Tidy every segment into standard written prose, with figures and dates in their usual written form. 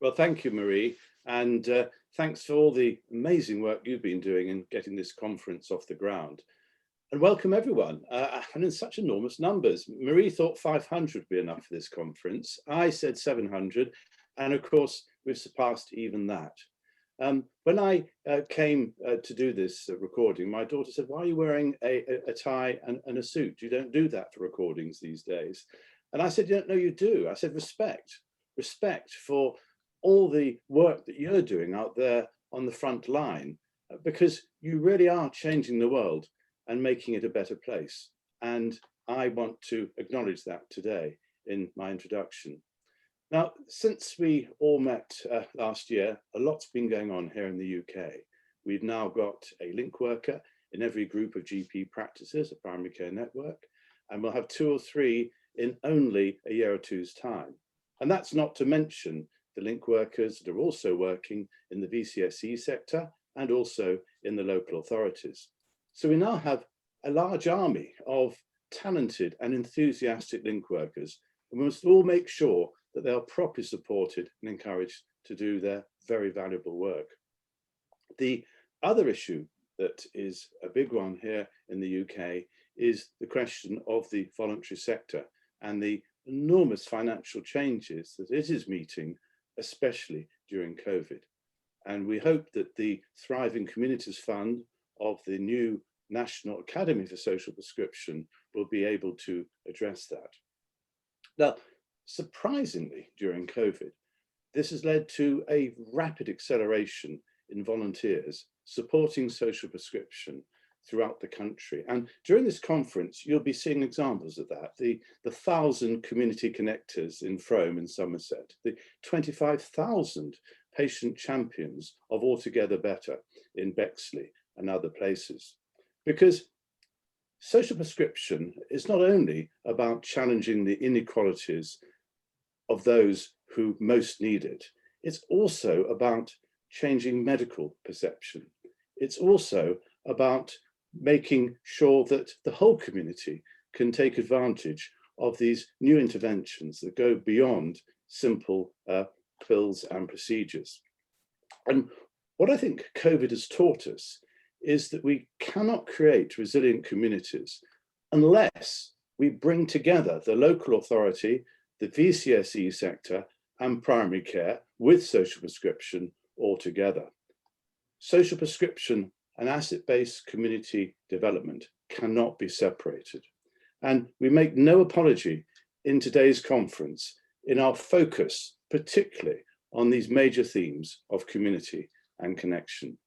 Well, thank you, Marie, and thanks for all the amazing work you've been doing in getting this conference off the ground. And welcome everyone, and in such enormous numbers. Marie thought 500 would be enough for this conference. I said 700, and of course, we've surpassed even that. When I came to do this recording, my daughter said, "Why are you wearing a tie and a suit? You don't do that for recordings these days." And I said, "No, you do." I said, respect for all the work that you're doing out there on the front line, because you really are changing the world and making it a better place. And I want to acknowledge that today in my introduction. Now, since we all met last year, a lot's been going on here in the UK. We've now got a link worker in every group of GP practices, a primary care network, and we'll have 2 or 3 in only a year or two's time. And that's not to mention the link workers that are also working in the VCSE sector and also in the local authorities. So we now have a large army of talented and enthusiastic link workers, and we must all make sure that they are properly supported and encouraged to do their very valuable work. The other issue that is a big one here in the UK is the question of the voluntary sector and the enormous financial changes that it is meeting, especially during COVID. And we hope that the Thriving Communities Fund of the new National Academy for Social Prescription will be able to address that. Now, surprisingly, during COVID, this has led to a rapid acceleration in volunteers supporting social prescription throughout the country. And during this conference, you'll be seeing examples of that. The 1,000 community connectors in Frome in Somerset, the 25,000 patient champions of Altogether Better in Bexley and other places. Because social prescription is not only about challenging the inequalities of those who most need it, it's also about changing medical perception. It's also about making sure that the whole community can take advantage of these new interventions that go beyond simple pills and procedures. And what I think COVID has taught us is that we cannot create resilient communities unless we bring together the local authority, the VCSE sector, and primary care with social prescription all together. Social prescription and asset-based community development cannot be separated. And we make no apology in today's conference in our focus, particularly on these major themes of community and connection.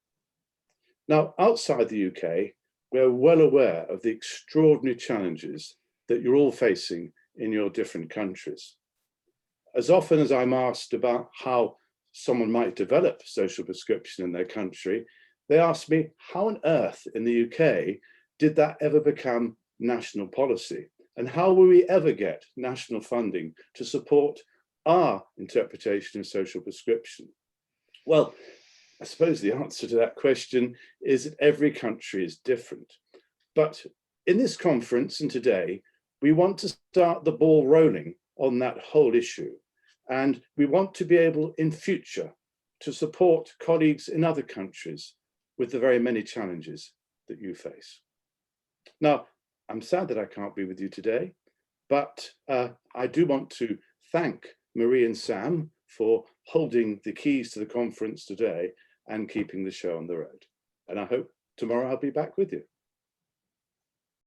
Now, outside the UK, we're well aware of the extraordinary challenges that you're all facing in your different countries. As often as I'm asked about how someone might develop social prescription in their country, they ask me, how on earth in the UK did that ever become national policy? And how will we ever get national funding to support our interpretation of social prescription? Well, I suppose the answer to that question is that every country is different. But in this conference and today, we want to start the ball rolling on that whole issue. And we want to be able in future to support colleagues in other countries with the very many challenges that you face. Now, I'm sad that I can't be with you today, but I do want to thank Marie and Sam for holding the keys to the conference today and keeping the show on the road. And I hope tomorrow I'll be back with you.